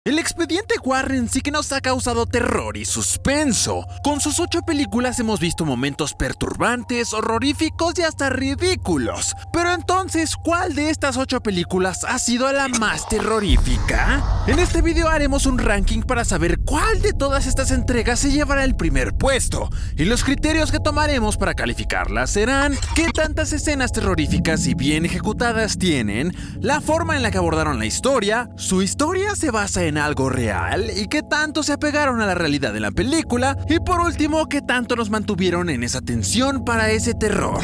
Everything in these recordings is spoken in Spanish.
El expediente Warren sí que nos ha causado terror y suspenso. Con sus 8 películas hemos visto momentos perturbantes, horroríficos y hasta ridículos. Pero entonces, ¿cuál de estas 8 películas ha sido la más terrorífica? En este video haremos un ranking para saber cuál de todas estas entregas se llevará el primer puesto. Y los criterios que tomaremos para calificarlas serán qué tantas escenas terroríficas y bien ejecutadas tienen, la forma en la que abordaron la historia, su historia se basa en algo real y qué tanto se apegaron a la realidad de la película, y por último, qué tanto nos mantuvieron en esa tensión para ese terror.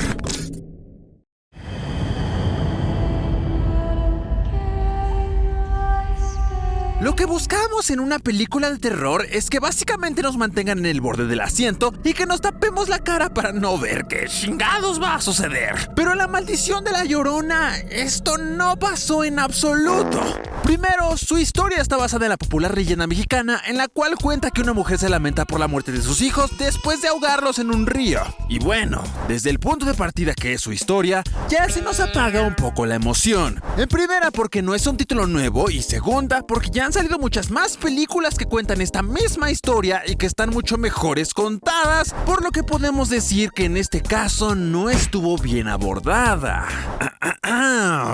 Lo que buscamos en una película de terror es que básicamente nos mantengan en el borde del asiento y que nos tapemos la cara para no ver qué chingados va a suceder. Pero la maldición de La Llorona, esto no pasó en absoluto. Primero, su historia está basada en la popular leyenda mexicana en la cual cuenta que una mujer se lamenta por la muerte de sus hijos después de ahogarlos en un río. Y bueno, desde el punto de partida que es su historia, ya se nos apaga un poco la emoción. En primera, porque no es un título nuevo, y segunda, porque ya han salido muchas más películas que cuentan esta misma historia y que están mucho mejores contadas, por lo que podemos decir que en este caso no estuvo bien abordada.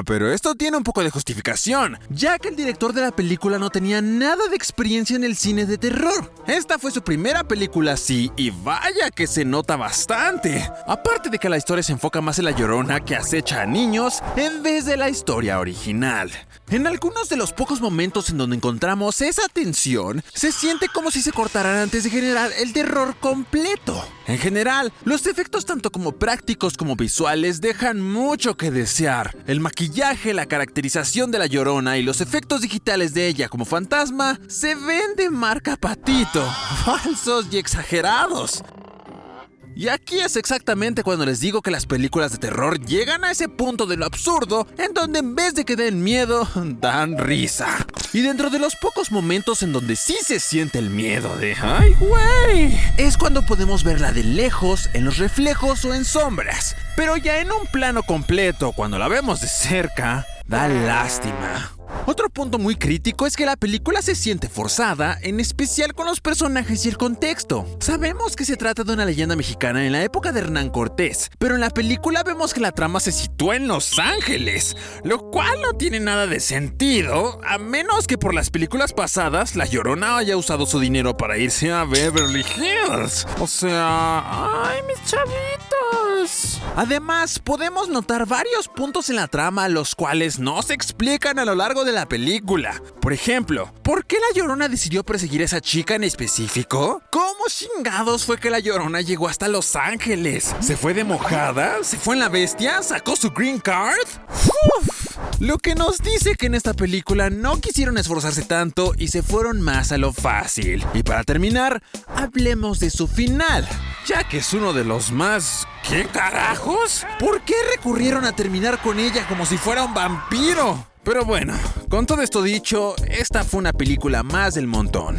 Pero esto tiene un poco de justificación, ya que el director de la película no tenía nada de experiencia en el cine de terror. Esta fue su primera película así, y vaya que se nota bastante. Aparte de que la historia se enfoca más en La Llorona que acecha a niños en vez de la historia original. En algunos de los pocos momentos en donde encontramos esa tensión, se siente como si se cortaran antes de generar el terror completo. En general, los efectos tanto como prácticos como visuales dejan mucho que desear. El maquillaje, la caracterización de La Llorona y los efectos digitales de ella como fantasma se ven de marca Patito, falsos y exagerados. Y aquí es exactamente cuando les digo que las películas de terror llegan a ese punto de lo absurdo en donde en vez de que den miedo, dan risa. Y dentro de los pocos momentos en donde sí se siente el miedo de ¡ay, güey!, es cuando podemos verla de lejos, en los reflejos o en sombras. Pero ya en un plano completo, cuando la vemos de cerca, da lástima. Otro punto muy crítico es que la película se siente forzada, en especial con los personajes y el contexto. Sabemos que se trata de una leyenda mexicana en la época de Hernán Cortés, pero en la película vemos que la trama se sitúa en Los Ángeles, lo cual no tiene nada de sentido, a menos que por las películas pasadas La Llorona haya usado su dinero para irse a Beverly Hills. O sea, ¡ay, mis chavitos! Además, podemos notar varios puntos en la trama los cuales no se explican a lo largo de la película. Por ejemplo, ¿por qué La Llorona decidió perseguir a esa chica en específico? ¿Cómo chingados fue que La Llorona llegó hasta Los Ángeles? ¿Se fue de mojada? ¿Se fue en la bestia? ¿Sacó su green card? ¡Uf! Lo que nos dice que en esta película no quisieron esforzarse tanto y se fueron más a lo fácil. Y para terminar, hablemos de su final, ya que es uno de los más... ¿qué carajos? ¿Por qué recurrieron a terminar con ella como si fuera un vampiro? Pero bueno, con todo esto dicho, esta fue una película más del montón,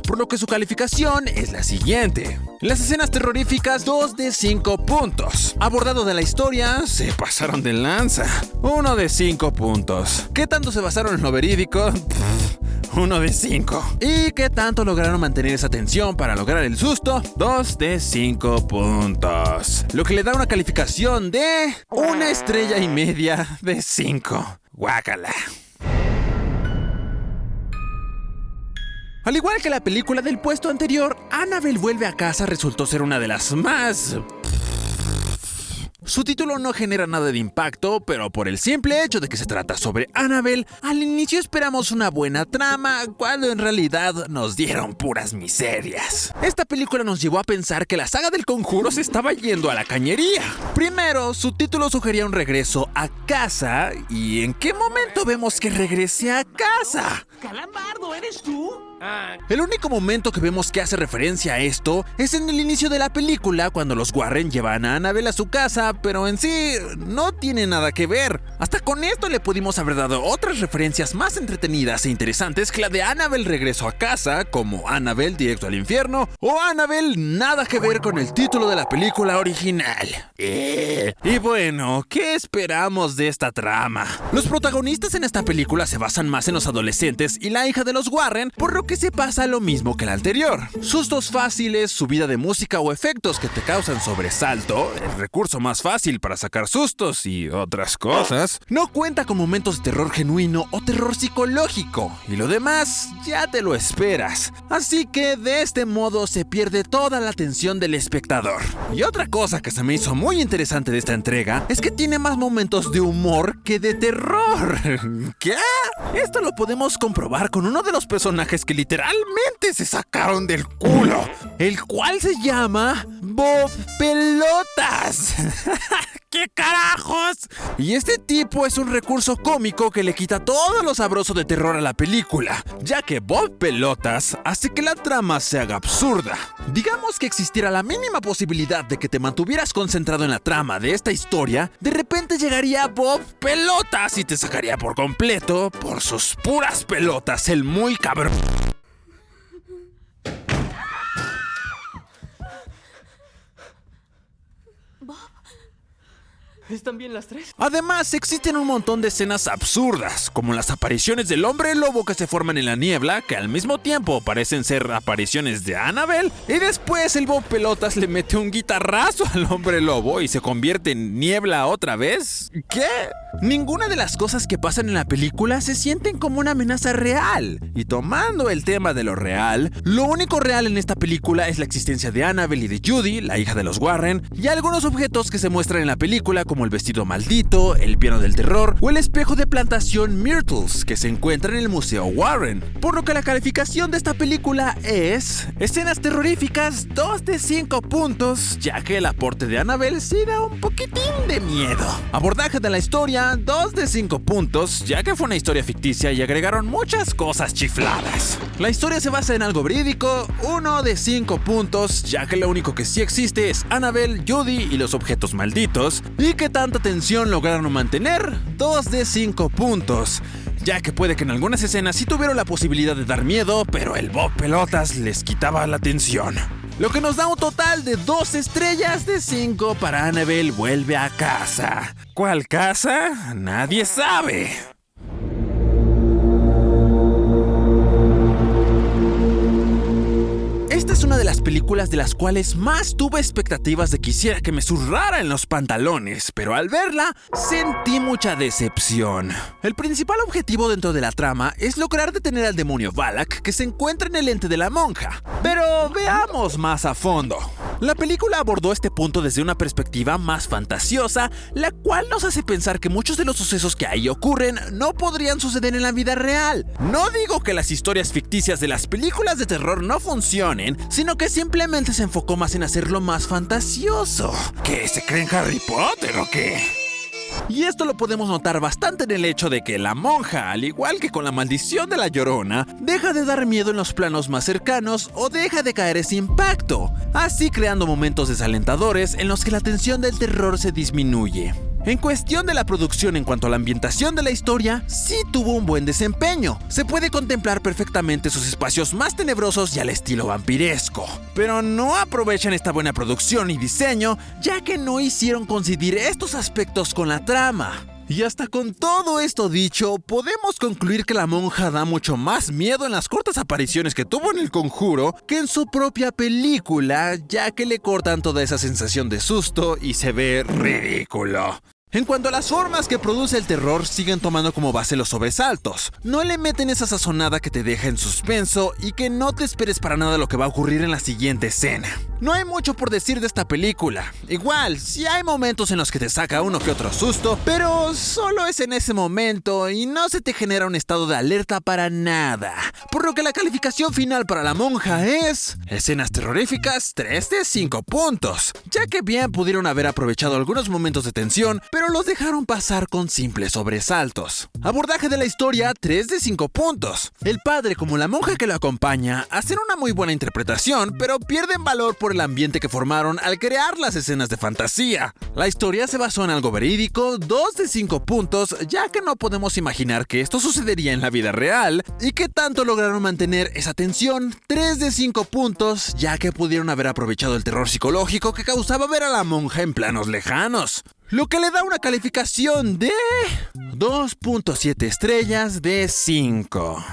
por lo que su calificación es la siguiente. En las escenas terroríficas, 2 de 5 puntos. Abordado de la historia, se pasaron de lanza, 1 de 5 puntos. ¿Qué tanto se basaron en lo verídico? 1 de 5. ¿Y qué tanto lograron mantener esa tensión para lograr el susto? 2 de 5 puntos. Lo que le da una calificación de 1,5 estrellas de 5. Guácala. Al igual que la película del puesto anterior, Annabelle vuelve a casa resultó ser una de las más... Su título no genera nada de impacto, pero por el simple hecho de que se trata sobre Annabelle, al inicio esperamos una buena trama, cuando en realidad nos dieron puras miserias. Esta película nos llevó a pensar que la saga del Conjuro se estaba yendo a la cañería. Primero, su título sugería un regreso a casa, ¿y en qué momento vemos que regrese a casa? ¡Calamardo, eres tú! El único momento que vemos que hace referencia a esto es en el inicio de la película, cuando los Warren llevan a Annabelle a su casa pero en sí no tiene nada que ver. Hasta con esto le pudimos haber dado otras referencias más entretenidas e interesantes que la de Annabelle Regreso a Casa, como Annabelle Directo al Infierno, o Annabelle Nada que ver con el título de la película original. Y bueno, ¿qué esperamos de esta trama? Los protagonistas en esta película se basan más en los adolescentes y la hija de los Warren, por lo que se pasa lo mismo que la anterior. Sustos fáciles, subida de música o efectos que te causan sobresalto, el recurso más fácil para sacar sustos y otras cosas. No cuenta con momentos de terror genuino o terror psicológico, y lo demás ya te lo esperas. Así que de este modo se pierde toda la atención del espectador. Y otra cosa que se me hizo muy interesante de esta entrega es que tiene más momentos de humor que de terror. ¿Qué? Esto lo podemos comprobar con uno de los personajes que literalmente se sacaron del culo, el cual se llama Bob Pelotas. ¿Qué carajos? Y este tipo es un recurso cómico que le quita todo lo sabroso de terror a la película, ya que Bob Pelotas hace que la trama se haga absurda. Digamos que existiera la mínima posibilidad de que te mantuvieras concentrado en la trama de esta historia, de repente llegaría Bob Pelotas y te sacaría por completo, por sus puras pelotas, el muy cabrón. ¿Están bien las tres? Además, existen un montón de escenas absurdas, como las apariciones del hombre lobo que se forman en la niebla, que al mismo tiempo parecen ser apariciones de Annabelle, y después el Bob Pelotas le mete un guitarrazo al hombre lobo y se convierte en niebla otra vez. ¿Qué? Ninguna de las cosas que pasan en la película se sienten como una amenaza real. Y tomando el tema de lo real, lo único real en esta película es la existencia de Annabelle y de Judy, la hija de los Warren, y algunos objetos que se muestran en la película como el vestido maldito, el piano del terror o el espejo de plantación Myrtles que se encuentra en el Museo Warren. Por lo que la calificación de esta película es escenas terroríficas 2 de 5 puntos, ya que el aporte de Annabelle sí da un poquitín de miedo. Abordaje de la historia 2 de 5 puntos, ya que fue una historia ficticia y agregaron muchas cosas chifladas. La historia se basa en algo verídico, 1 de 5 puntos, ya que lo único que sí existe es Annabelle, Judy y los objetos malditos, y que tanta tensión lograron mantener, 2 de 5 puntos, ya que puede que en algunas escenas sí tuvieron la posibilidad de dar miedo, pero el Bob Pelotas les quitaba la tensión. Lo que nos da un total de 2 estrellas de 5 para Annabelle Vuelve a Casa. ¿Cuál casa? Nadie sabe. Esta es una de las películas de las cuales más tuve expectativas de que quisiera que me zurrara en los pantalones, pero al verla sentí mucha decepción. El principal objetivo dentro de la trama es lograr detener al demonio Valak que se encuentra en el ente de la monja. Pero veamos más a fondo. La película abordó este punto desde una perspectiva más fantasiosa, la cual nos hace pensar que muchos de los sucesos que ahí ocurren no podrían suceder en la vida real. No digo que las historias ficticias de las películas de terror no funcionen, sino que simplemente se enfocó más en hacerlo más fantasioso. ¿Qué? ¿Se creen Harry Potter o qué? Y esto lo podemos notar bastante en el hecho de que la monja, al igual que con la maldición de la Llorona, deja de dar miedo en los planos más cercanos o deja de caer ese impacto, así creando momentos desalentadores en los que la tensión del terror se disminuye. En cuestión de la producción en cuanto a la ambientación de la historia, sí tuvo un buen desempeño. Se puede contemplar perfectamente sus espacios más tenebrosos y al estilo vampiresco. Pero no aprovechan esta buena producción y diseño, ya que no hicieron coincidir estos aspectos con la trama. Y hasta con todo esto dicho, podemos concluir que la monja da mucho más miedo en las cortas apariciones que tuvo en El Conjuro que en su propia película, ya que le cortan toda esa sensación de susto y se ve ridículo. En cuanto a las formas que produce el terror, siguen tomando como base los sobresaltos. No le meten esa sazonada que te deja en suspenso y que no te esperes para nada lo que va a ocurrir en la siguiente escena. No hay mucho por decir de esta película. Igual, sí hay momentos en los que te saca uno que otro susto, pero solo es en ese momento y no se te genera un estado de alerta para nada. Por lo que la calificación final para la monja es escenas terroríficas 3 de 5 puntos, ya que bien pudieron haber aprovechado algunos momentos de tensión, pero los dejaron pasar con simples sobresaltos. Abordaje de la historia 3 de 5 puntos. El padre como la monja que lo acompaña hacen una muy buena interpretación, pero pierden valor por el ambiente que formaron al crear las escenas de fantasía. La historia se basó en algo verídico, 2 de 5 puntos, ya que no podemos imaginar que esto sucedería en la vida real. ¿Y qué tanto lograron mantener esa tensión? 3 de 5 puntos, ya que pudieron haber aprovechado el terror psicológico que causaba ver a la monja en planos lejanos. Lo que le da una calificación de 2.7 estrellas de 5.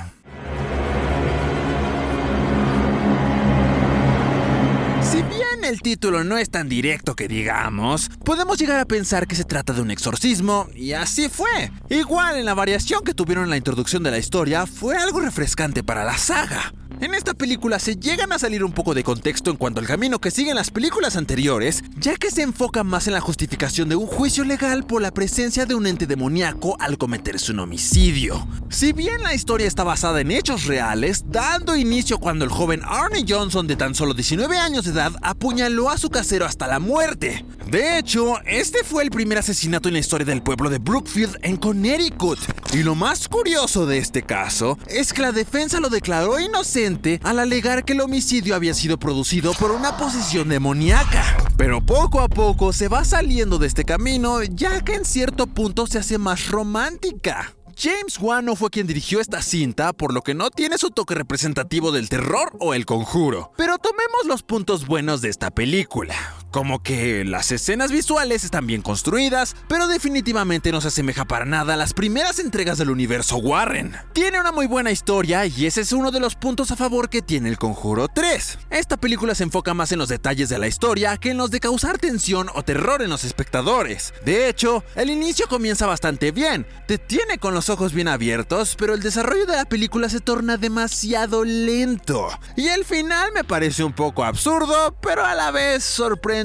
Si bien el título no es tan directo que digamos, podemos llegar a pensar que se trata de un exorcismo, y así fue. Igual en la variación que tuvieron en la introducción de la historia, fue algo refrescante para la saga. En esta película se llegan a salir un poco de contexto en cuanto al camino que siguen las películas anteriores, ya que se enfoca más en la justificación de un juicio legal por la presencia de un ente demoníaco al cometerse un homicidio. Si bien la historia está basada en hechos reales, dando inicio cuando el joven Arne Johnson, de tan solo 19 años de edad, apuñaló a su casero hasta la muerte. De hecho, este fue el primer asesinato en la historia del pueblo de Brookfield, en Connecticut. Y lo más curioso de este caso es que la defensa lo declaró inocente al alegar que el homicidio había sido producido por una posesión demoníaca. Pero poco a poco se va saliendo de este camino, ya que en cierto punto se hace más romántica. James Wan no fue quien dirigió esta cinta, por lo que no tiene su toque representativo del terror o el conjuro. Pero tomemos los puntos buenos de esta película. Como que las escenas visuales están bien construidas, pero definitivamente no se asemeja para nada a las primeras entregas del universo Warren. Tiene una muy buena historia y ese es uno de los puntos a favor que tiene El Conjuro 3. Esta película se enfoca más en los detalles de la historia que en los de causar tensión o terror en los espectadores. De hecho, el inicio comienza bastante bien, te tiene con los ojos bien abiertos, pero el desarrollo de la película se torna demasiado lento. Y el final me parece un poco absurdo, pero a la vez sorprendente.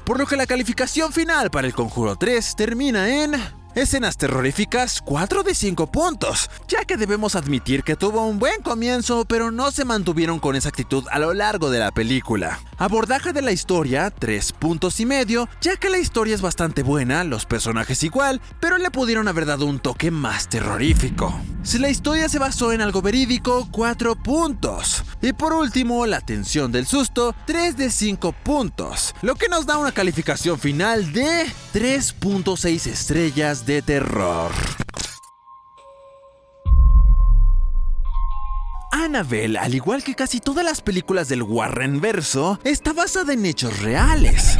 Por lo que la calificación final para El Conjuro 3 termina en escenas terroríficas 4 de 5 puntos, ya que debemos admitir que tuvo un buen comienzo, pero no se mantuvieron con esa actitud a lo largo de la película. Abordaje de la historia 3 puntos y medio, ya que la historia es bastante buena, los personajes igual, pero le pudieron haber dado un toque más terrorífico. Si la historia se basó en algo verídico, 4 puntos. Y por último, la tensión del susto, 3 de 5 puntos, lo que nos da una calificación final de 3.6 estrellas de terror. Annabelle, al igual que casi todas las películas del Warrenverso, está basada en hechos reales.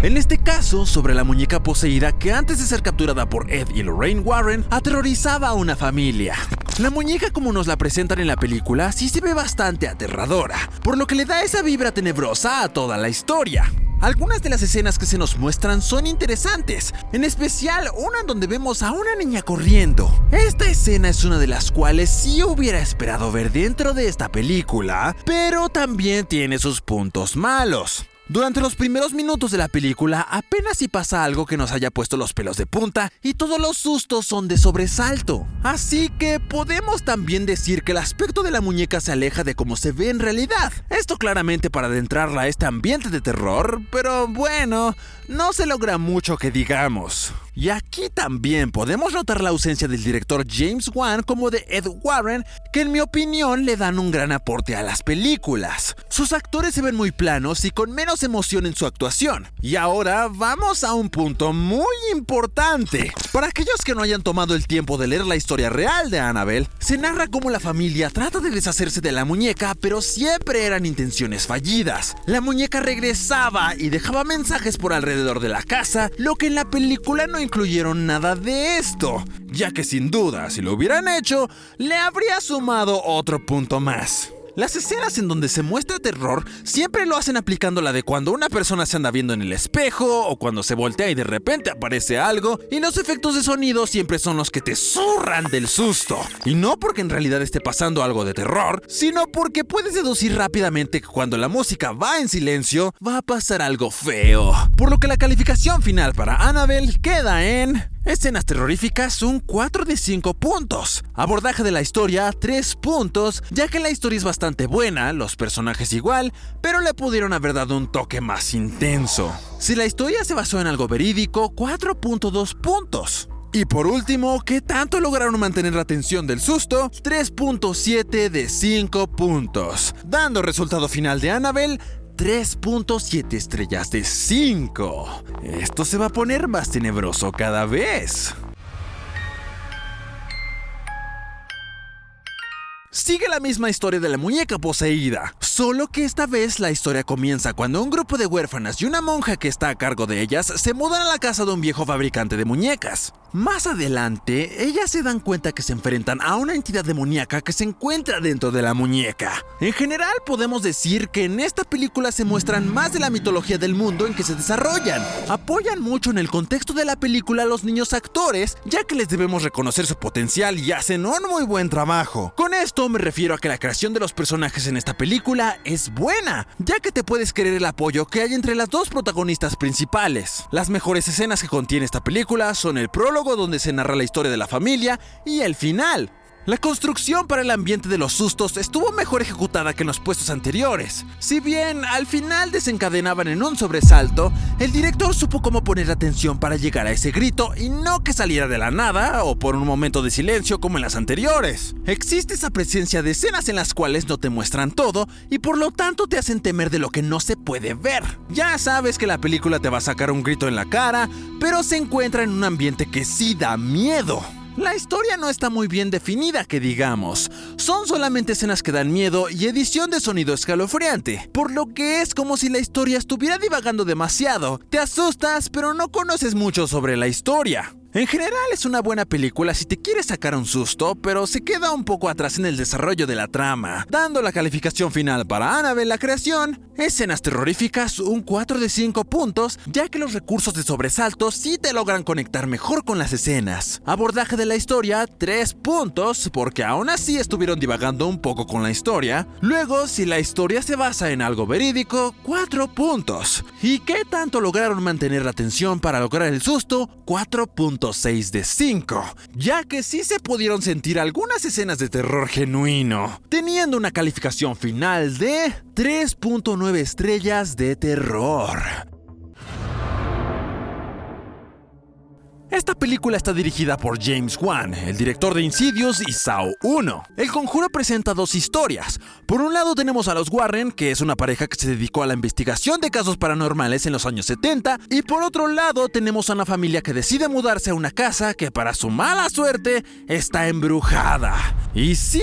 En este caso, sobre la muñeca poseída que antes de ser capturada por Ed y Lorraine Warren, aterrorizaba a una familia. La muñeca, como nos la presentan en la película, sí se ve bastante aterradora, por lo que le da esa vibra tenebrosa a toda la historia. Algunas de las escenas que se nos muestran son interesantes, en especial una en donde vemos a una niña corriendo. Esta escena es una de las cuales sí hubiera esperado ver dentro de esta película, pero también tiene sus puntos malos. Durante los primeros minutos de la película apenas si pasa algo que nos haya puesto los pelos de punta y todos los sustos son de sobresalto. Así que podemos también decir que el aspecto de la muñeca se aleja de cómo se ve en realidad. Esto claramente para adentrarla a este ambiente de terror, pero bueno, no se logra mucho que digamos. Y aquí también podemos notar la ausencia del director James Wan como de Ed Warren, que en mi opinión le dan un gran aporte a las películas. Sus actores se ven muy planos y con menos emoción en su actuación. Y ahora vamos a un punto muy importante. Para aquellos que no hayan tomado el tiempo de leer la historia real de Annabelle, se narra cómo la familia trata de deshacerse de la muñeca, pero siempre eran intenciones fallidas. La muñeca regresaba y dejaba mensajes por alrededor de la casa, lo que en la película no incluyeron nada de esto, ya que sin duda, si lo hubieran hecho, le habría sumado otro punto más. Las escenas en donde se muestra terror siempre lo hacen aplicando la de cuando una persona se anda viendo en el espejo o cuando se voltea y de repente aparece algo, y los efectos de sonido siempre son los que te zurran del susto. Y no porque en realidad esté pasando algo de terror, sino porque puedes deducir rápidamente que cuando la música va en silencio, va a pasar algo feo. Por lo que la calificación final para Annabelle queda en escenas terroríficas, un 4 de 5 puntos. Abordaje de la historia, 3 puntos, ya que la historia es bastante buena, los personajes igual, pero le pudieron haber dado un toque más intenso. Si la historia se basó en algo verídico, 4.2 puntos. Y por último, ¿qué tanto lograron mantener la tensión del susto? 3.7 de 5 puntos. Dando resultado final de Annabelle, 3.7 estrellas de 5. Esto se va a poner más tenebroso cada vez. Sigue la misma historia de la muñeca poseída, solo que esta vez la historia comienza cuando un grupo de huérfanas y una monja que está a cargo de ellas se mudan a la casa de un viejo fabricante de muñecas. Más adelante, ellas se dan cuenta que se enfrentan a una entidad demoníaca que se encuentra dentro de la muñeca. En general, podemos decir que en esta película se muestran más de la mitología del mundo en que se desarrollan. Apoyan mucho en el contexto de la película a los niños actores, ya que les debemos reconocer su potencial y hacen un muy buen trabajo. Con esto me refiero a que la creación de los personajes en esta película es buena, ya que te puedes creer el apoyo que hay entre las dos protagonistas principales. Las mejores escenas que contiene esta película son el prólogo donde se narra la historia de la familia y el final. La construcción para el ambiente de los sustos estuvo mejor ejecutada que en los puestos anteriores. Si bien al final desencadenaban en un sobresalto, el director supo cómo poner atención para llegar a ese grito y no que saliera de la nada o por un momento de silencio como en las anteriores. Existe esa presencia de escenas en las cuales no te muestran todo y por lo tanto te hacen temer de lo que no se puede ver. Ya sabes que la película te va a sacar un grito en la cara, pero se encuentra en un ambiente que sí da miedo. La historia no está muy bien definida, que digamos. Son solamente escenas que dan miedo y edición de sonido escalofriante, por lo que es como si la historia estuviera divagando demasiado. Te asustas, pero no conoces mucho sobre la historia. En general es una buena película si te quieres sacar un susto, pero se queda un poco atrás en el desarrollo de la trama, dando la calificación final para Annabelle la creación, escenas terroríficas un 4 de 5 puntos, ya que los recursos de sobresalto sí te logran conectar mejor con las escenas. Abordaje de la historia 3 puntos, porque aún así estuvieron divagando un poco con la historia. Luego, si la historia se basa en algo verídico, 4 puntos. ¿Y qué tanto lograron mantener la atención para lograr el susto? 4.6 de 5, ya que sí se pudieron sentir algunas escenas de terror genuino, teniendo una calificación final de 3.9 estrellas de terror. Esta película está dirigida por James Wan, el director de Insidious y Saw 1. El Conjuro presenta dos historias. Por un lado tenemos a los Warren, que es una pareja que se dedicó a la investigación de casos paranormales en los años 70, y por otro lado tenemos a una familia que decide mudarse a una casa que para su mala suerte está embrujada. Y sí,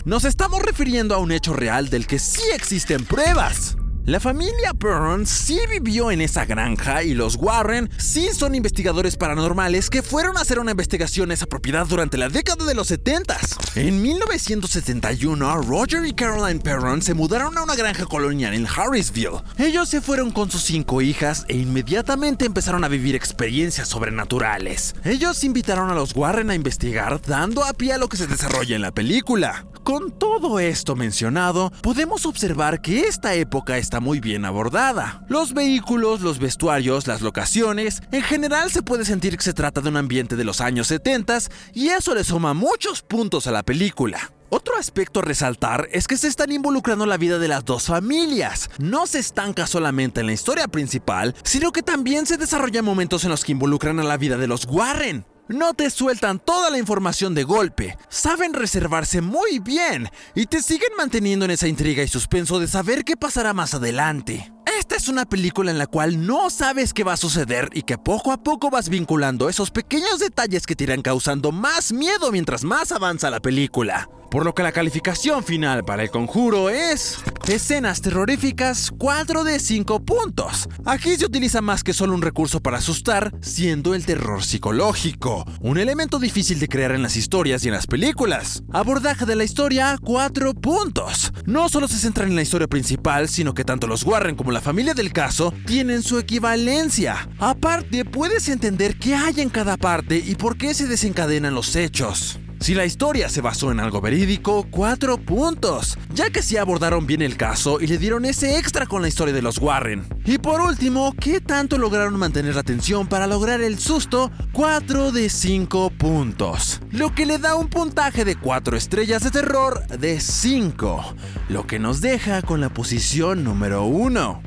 nos estamos refiriendo a un hecho real del que sí existen pruebas. La familia Burns sí vivió en esa granja y los Warren sí son investigadores paranormales que fueron a hacer una investigación a esa propiedad durante la década de los 70s. En 1971, Roger y Caroline Perron se mudaron a una granja colonial en Harrisville. Ellos se fueron con sus 5 hijas e inmediatamente empezaron a vivir experiencias sobrenaturales. Ellos invitaron a los Warren a investigar, dando a pie a lo que se desarrolla en la película. Con todo esto mencionado, podemos observar que esta época está muy bien abordada. Los vehículos, los vestuarios, las locaciones, en general se puede sentir que se trata de un ambiente de los años 70 y eso le suma muchos puntos a la película. Otro aspecto a resaltar es que se están involucrando la vida de las dos familias. No se estanca solamente en la historia principal, sino que también se desarrollan momentos en los que involucran a la vida de los Warren. No te sueltan toda la información de golpe, saben reservarse muy bien y te siguen manteniendo en esa intriga y suspenso de saber qué pasará más adelante. Esta es una película en la cual no sabes qué va a suceder y que poco a poco vas vinculando esos pequeños detalles que te irán causando más miedo mientras más avanza la película. Por lo que la calificación final para El Conjuro es escenas terroríficas 4 de 5 puntos. Aquí se utiliza más que solo un recurso para asustar, siendo el terror psicológico, un elemento difícil de crear en las historias y en las películas. Abordaje de la historia 4 puntos. No solo se centran en la historia principal, sino que tanto los Warren como la familia del caso tienen su equivalencia. Aparte, puedes entender qué hay en cada parte y por qué se desencadenan los hechos. Si la historia se basó en algo verídico, 4 puntos, ya que sí abordaron bien el caso y le dieron ese extra con la historia de los Warren. Y por último, ¿qué tanto lograron mantener la atención para lograr el susto? 4 de 5 puntos, lo que le da un puntaje de 4 estrellas de terror de 5, lo que nos deja con la posición número 1.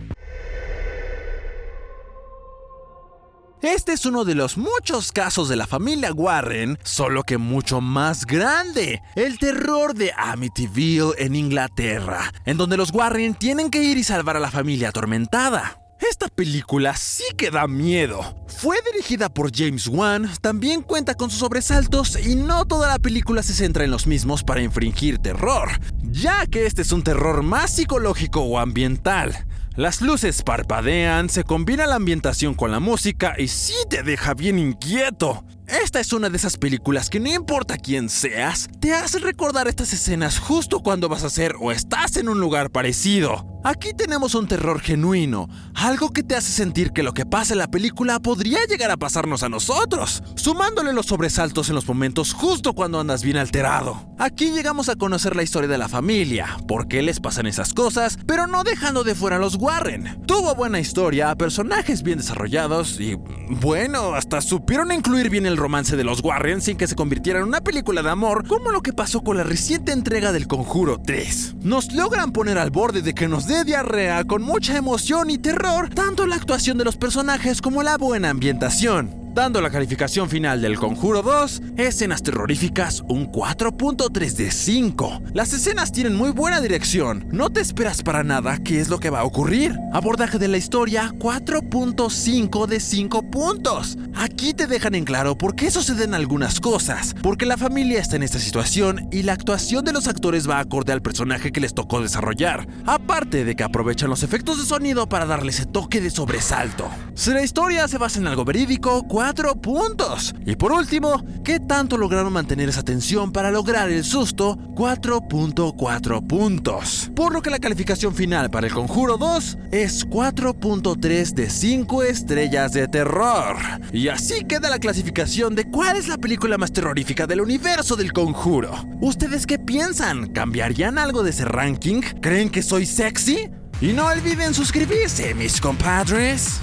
Este es uno de los muchos casos de la familia Warren, solo que mucho más grande. El terror de Amityville en Inglaterra, en donde los Warren tienen que ir y salvar a la familia atormentada. Esta película sí que da miedo. Fue dirigida por James Wan, también cuenta con sus sobresaltos y no toda la película se centra en los mismos para infringir terror, ya que este es un terror más psicológico o ambiental. Las luces parpadean, se combina la ambientación con la música y sí te deja bien inquieto. Esta es una de esas películas que no importa quién seas, te hace recordar estas escenas justo cuando vas a hacer o estás en un lugar parecido. Aquí tenemos un terror genuino, algo que te hace sentir que lo que pasa en la película podría llegar a pasarnos a nosotros, sumándole los sobresaltos en los momentos justo cuando andas bien alterado. Aquí llegamos a conocer la historia de la familia, por qué les pasan esas cosas, pero no dejando de fuera a los Warren. Tuvo buena historia, personajes bien desarrollados y, bueno, hasta supieron incluir bien el romance de los Warren sin que se convirtiera en una película de amor como lo que pasó con la reciente entrega del Conjuro 3. Nos logran poner al borde de que nos dé diarrea con mucha emoción y terror, tanto la actuación de los personajes como la buena ambientación. Dando la calificación final del Conjuro 2, escenas terroríficas un 4.3 de 5. Las escenas tienen muy buena dirección, no te esperas para nada qué es lo que va a ocurrir. Abordaje de la historia 4.5 de 5 puntos. Aquí te dejan en claro por qué suceden algunas cosas, porque la familia está en esta situación y la actuación de los actores va acorde al personaje que les tocó desarrollar, aparte de que aprovechan los efectos de sonido para darle ese toque de sobresalto. Si la historia se basa en algo verídico, 4 puntos. Y por último, ¿qué tanto lograron mantener esa tensión para lograr el susto? 4.4 puntos. Por lo que la calificación final para el Conjuro 2 es 4.3 de 5 estrellas de terror. Y así queda la clasificación de cuál es la película más terrorífica del universo del Conjuro. ¿Ustedes qué piensan? ¿Cambiarían algo de ese ranking? ¿Creen que soy sexy? Y no olviden suscribirse, mis compadres.